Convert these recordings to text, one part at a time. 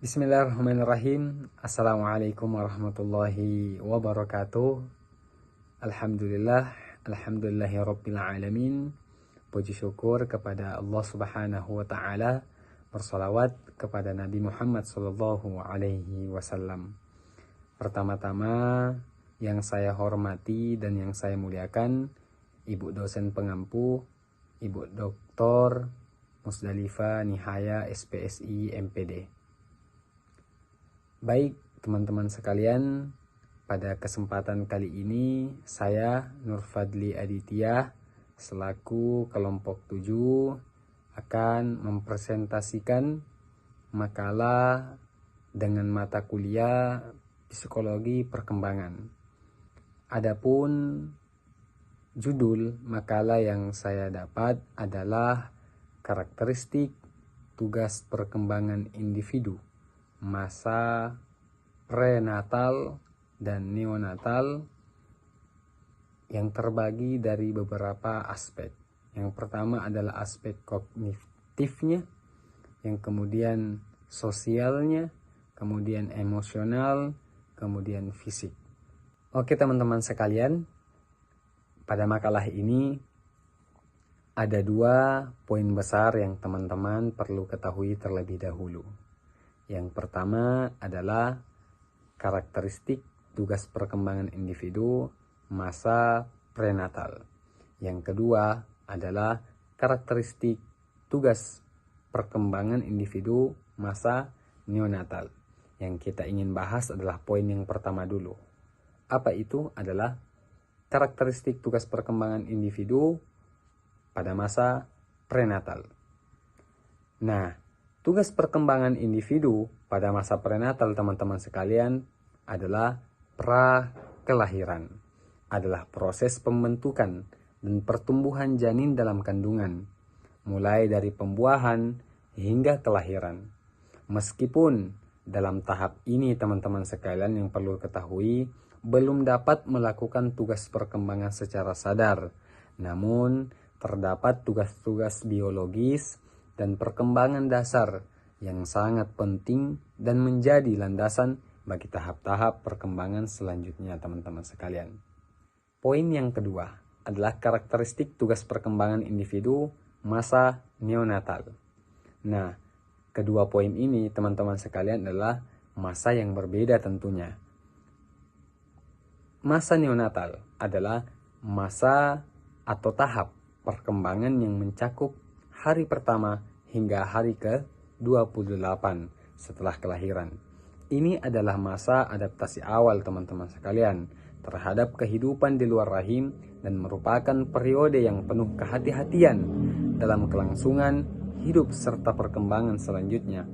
Bismillahirrahmanirrahim. Assalamualaikum warahmatullahi wabarakatuh. Alhamdulillahirabbil alamin. Puji syukur kepada Allah Subhanahu wa taala. Bersalawat kepada Nabi Muhammad sallallahu alaihi wasallam. Pertama-tama yang saya hormati dan yang saya muliakan Ibu dosen pengampu, Ibu Dr. Musdalifah Nihaya SPSI MPD. Baik teman-teman sekalian, pada kesempatan kali ini saya Nur Fadli Aditya selaku kelompok 7 akan mempresentasikan makalah dengan mata kuliah Psikologi Perkembangan. Adapun judul makalah yang saya dapat adalah Karakteristik Tugas Perkembangan Individu Masa prenatal dan neonatal yang terbagi dari beberapa aspek. Yang pertama adalah aspek kognitifnya, yang kemudian sosialnya, kemudian emosional, kemudian fisik. Oke teman-teman sekalian, pada makalah ini ada 2 poin besar yang teman-teman perlu ketahui terlebih dahulu. Yang pertama adalah karakteristik tugas perkembangan individu masa prenatal. Yang kedua adalah karakteristik tugas perkembangan individu masa neonatal. Yang kita ingin bahas adalah poin yang pertama dulu. Apa itu? Adalah karakteristik tugas perkembangan individu pada masa prenatal. Nah, tugas perkembangan individu pada masa prenatal teman-teman sekalian adalah pra-kelahiran. Adalah proses pembentukan dan pertumbuhan janin dalam kandungan, mulai dari pembuahan hingga kelahiran. Meskipun dalam tahap ini teman-teman sekalian yang perlu ketahui, belum dapat melakukan tugas perkembangan secara sadar, namun terdapat tugas-tugas biologis dan perkembangan dasar yang sangat penting dan menjadi landasan bagi tahap-tahap perkembangan selanjutnya teman-teman sekalian. Poin yang kedua adalah karakteristik tugas perkembangan individu masa neonatal. Nah, kedua poin ini teman-teman sekalian adalah masa yang berbeda tentunya. Masa neonatal adalah masa atau tahap perkembangan yang mencakup hari pertama hingga hari ke-28 setelah kelahiran. Ini adalah masa adaptasi awal teman-teman sekalian terhadap kehidupan di luar rahim dan merupakan periode yang penuh kehati-hatian dalam kelangsungan hidup serta perkembangan selanjutnya.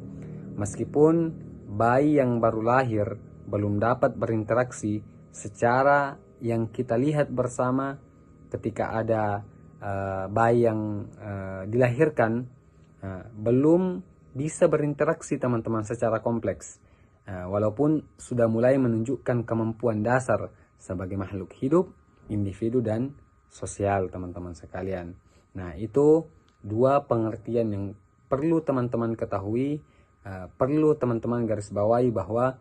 Meskipun bayi yang baru lahir belum dapat berinteraksi secara yang kita lihat bersama ketika ada bayi yang dilahirkan, belum bisa berinteraksi teman-teman secara kompleks, walaupun sudah mulai menunjukkan kemampuan dasar sebagai makhluk hidup, individu dan sosial teman-teman sekalian. Nah, itu 2 pengertian yang perlu teman-teman ketahui, perlu teman-teman garis bawahi bahwa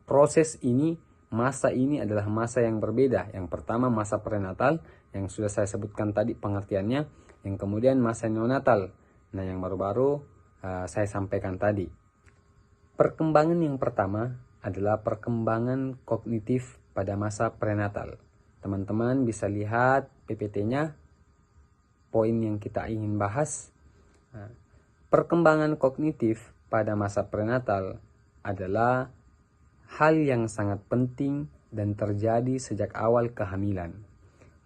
proses ini, masa ini adalah masa yang berbeda. Yang pertama masa prenatal yang sudah saya sebutkan tadi pengertiannya, yang kemudian masa neonatal. Nah, yang baru-baru saya sampaikan tadi. Perkembangan yang pertama adalah perkembangan kognitif pada masa prenatal. Teman-teman bisa lihat PPT-nya, poin yang kita ingin bahas. Perkembangan kognitif pada masa prenatal adalah hal yang sangat penting dan terjadi sejak awal kehamilan.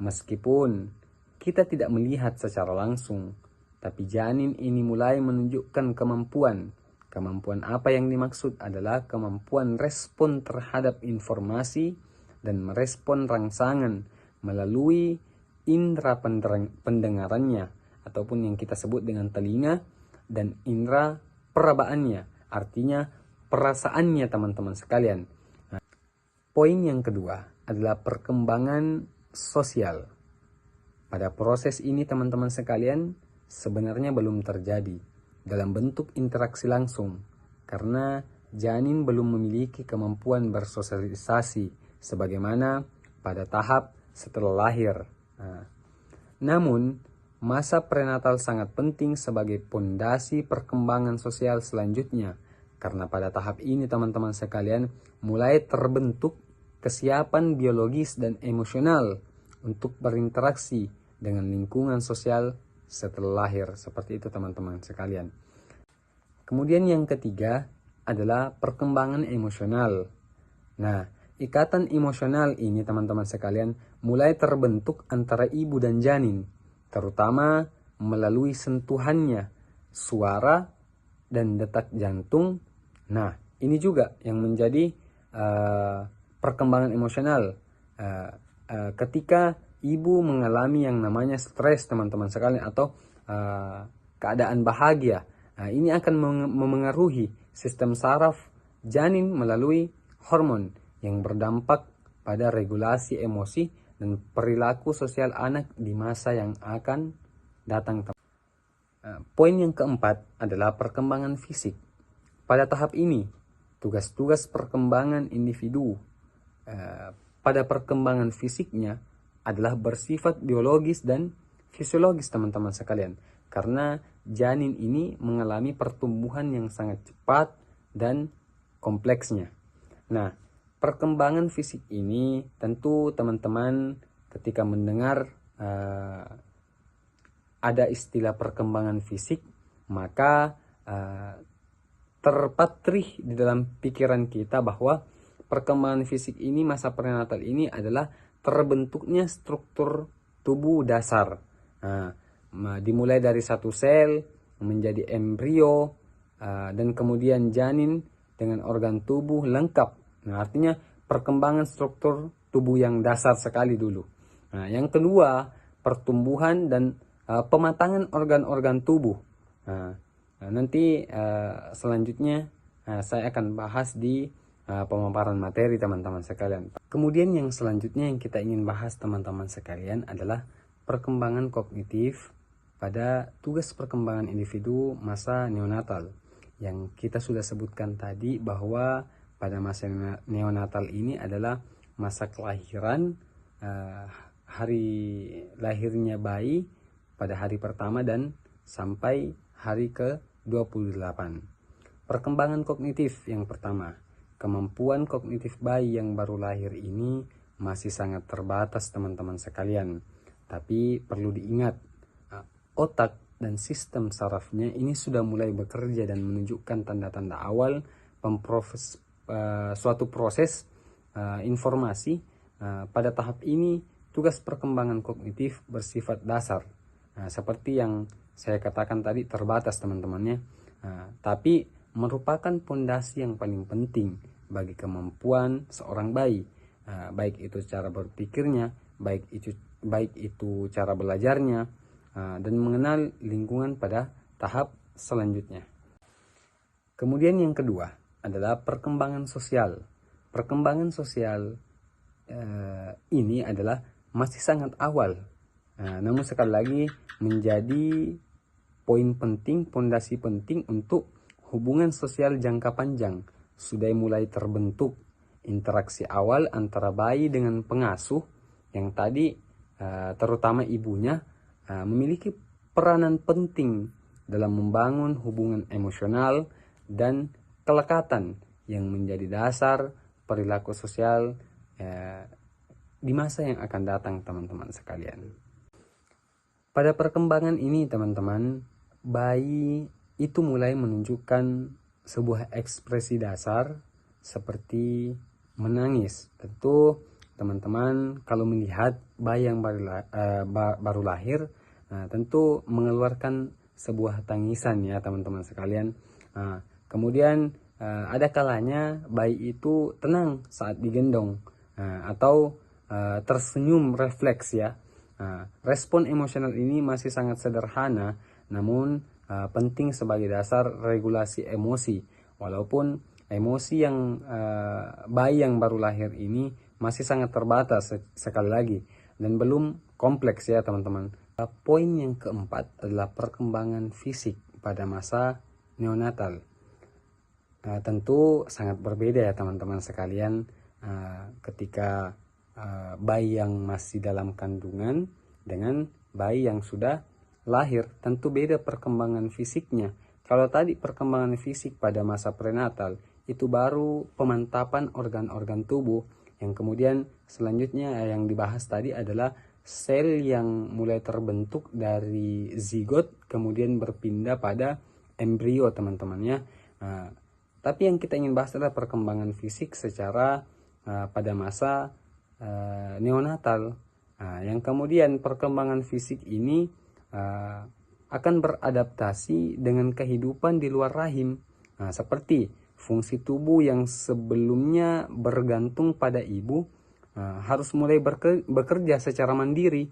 Meskipun kita tidak melihat secara langsung, tapi janin ini mulai menunjukkan kemampuan. Kemampuan apa yang dimaksud adalah kemampuan respon terhadap informasi dan merespon rangsangan melalui indera pendengarannya ataupun yang kita sebut dengan telinga, dan indera perabaannya, artinya perasaannya teman-teman sekalian. Nah, poin yang kedua adalah perkembangan sosial. Pada proses ini teman-teman sekalian sebenarnya belum terjadi dalam bentuk interaksi langsung, karena janin belum memiliki kemampuan bersosialisasi sebagaimana pada tahap setelah lahir. Namun, masa prenatal sangat penting sebagai pondasi perkembangan sosial selanjutnya, karena pada tahap ini teman-teman sekalian mulai terbentuk kesiapan biologis dan emosional untuk berinteraksi dengan lingkungan sosial setelah lahir. Seperti itu teman-teman sekalian. Kemudian yang ketiga adalah perkembangan emosional. Nah, ikatan emosional ini teman-teman sekalian mulai terbentuk antara ibu dan janin, terutama melalui sentuhannya, suara, dan detak jantung. Nah, ini juga yang menjadi perkembangan emosional ketika ibu mengalami yang namanya stres teman-teman sekalian, atau keadaan bahagia. Nah, ini akan memengaruhi sistem saraf janin melalui hormon yang berdampak pada regulasi emosi dan perilaku sosial anak di masa yang akan datang. Poin yang keempat adalah perkembangan fisik. Pada tahap ini, tugas-tugas perkembangan individu pada perkembangan fisiknya adalah bersifat biologis dan fisiologis teman-teman sekalian, karena janin ini mengalami pertumbuhan yang sangat cepat dan kompleksnya. Nah, perkembangan fisik ini tentu teman-teman ketika mendengar ada istilah perkembangan fisik, maka terpatri di dalam pikiran kita bahwa perkembangan fisik ini, masa prenatal ini adalah terbentuknya struktur tubuh dasar. Dimulai dari satu sel menjadi embrio dan kemudian janin dengan organ tubuh lengkap. Nah, artinya perkembangan struktur tubuh yang dasar sekali dulu. Nah, yang kedua, pertumbuhan dan pematangan organ-organ tubuh. Nanti selanjutnya saya akan bahas di pemaparan materi teman-teman sekalian. Kemudian yang selanjutnya yang kita ingin bahas teman-teman sekalian adalah perkembangan kognitif pada tugas perkembangan individu masa neonatal. Yang kita sudah sebutkan tadi bahwa pada masa neonatal ini adalah masa kelahiran, hari lahirnya bayi pada hari pertama dan sampai hari ke-28. Perkembangan kognitif yang pertama, kemampuan kognitif bayi yang baru lahir ini masih sangat terbatas teman-teman sekalian. Tapi perlu diingat, otak dan sistem sarafnya ini sudah mulai bekerja dan menunjukkan tanda-tanda awal suatu proses informasi. Pada tahap ini tugas perkembangan kognitif bersifat dasar, seperti yang saya katakan tadi, terbatas teman-temannya, tapi merupakan pondasi yang paling penting bagi kemampuan seorang bayi, baik itu cara berpikirnya, baik itu cara belajarnya, dan mengenal lingkungan pada tahap selanjutnya. Kemudian yang kedua adalah perkembangan sosial. Perkembangan sosial ini adalah masih sangat awal, namun sekali lagi menjadi poin penting, pondasi penting untuk hubungan sosial jangka panjang. Sudah mulai terbentuk interaksi awal antara bayi dengan pengasuh yang tadi terutama ibunya memiliki peranan penting dalam membangun hubungan emosional dan kelekatan yang menjadi dasar perilaku sosial di masa yang akan datang teman-teman sekalian. Pada perkembangan ini teman-teman, bayi itu mulai menunjukkan sebuah ekspresi dasar seperti menangis. Tentu teman-teman kalau melihat bayi yang baru lahir, tentu mengeluarkan sebuah tangisan ya teman-teman sekalian. Kemudian ada kalanya bayi itu tenang saat digendong, atau tersenyum refleks ya. Respon emosional ini masih sangat sederhana, namun penting sebagai dasar regulasi emosi. Walaupun emosi yang bayi yang baru lahir ini masih sangat terbatas sekali lagi dan belum kompleks ya teman-teman. Poin yang keempat adalah perkembangan fisik pada masa neonatal. Tentu sangat berbeda ya teman-teman sekalian, ketika bayi yang masih dalam kandungan dengan bayi yang sudah lahir, tentu beda perkembangan fisiknya. Kalau tadi perkembangan fisik pada masa prenatal itu baru pemantapan organ-organ tubuh, yang kemudian selanjutnya yang dibahas tadi adalah sel yang mulai terbentuk dari zigot kemudian berpindah pada embrio teman-teman ya. Tapi yang kita ingin bahas adalah perkembangan fisik secara pada masa neonatal, yang kemudian perkembangan fisik ini akan beradaptasi dengan kehidupan di luar rahim, seperti fungsi tubuh yang sebelumnya bergantung pada ibu harus mulai bekerja secara mandiri,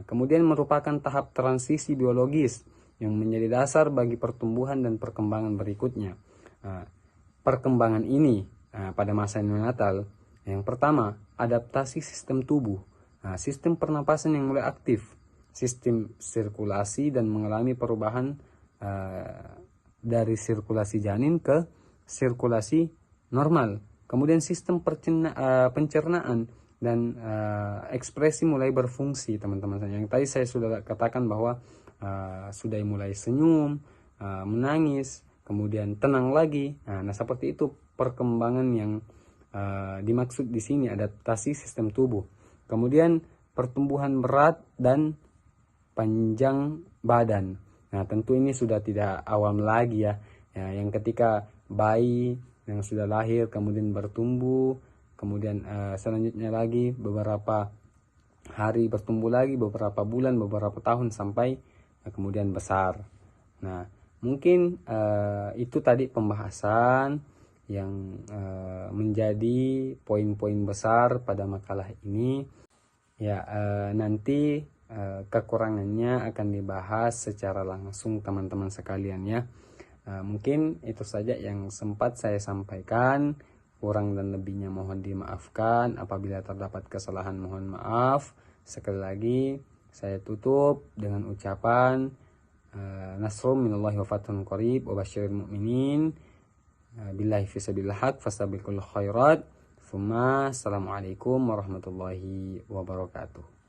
kemudian merupakan tahap transisi biologis yang menjadi dasar bagi pertumbuhan dan perkembangan berikutnya. Perkembangan ini pada masa neonatal, yang pertama, adaptasi sistem tubuh, sistem pernapasan yang mulai aktif, sistem sirkulasi dan mengalami perubahan dari sirkulasi janin ke sirkulasi normal. Kemudian sistem pencernaan dan ekspresi mulai berfungsi teman-teman. Yang tadi saya sudah katakan bahwa sudah mulai senyum, menangis, kemudian tenang lagi. Nah, seperti itu perkembangan yang dimaksud di sini, adaptasi sistem tubuh. Kemudian pertumbuhan berat dan panjang badan. Nah, tentu ini sudah tidak awam lagi ya. Yang ketika bayi yang sudah lahir kemudian bertumbuh, kemudian selanjutnya lagi beberapa hari bertumbuh lagi, beberapa bulan, beberapa tahun sampai kemudian besar. Nah, mungkin itu tadi pembahasan yang menjadi poin-poin besar pada makalah ini. Ya, nanti kekurangannya akan dibahas secara langsung teman-teman sekalian ya. Mungkin itu saja yang sempat saya sampaikan. Kurang dan lebihnya mohon dimaafkan. Apabila terdapat kesalahan mohon maaf. Sekali lagi saya tutup dengan ucapan nasrum minallahi wa fathun qarib wa basyiril mu'minin. Billahi fisabilil haq fastabiqul khairat. Assalamualaikum warahmatullahi wabarakatuh.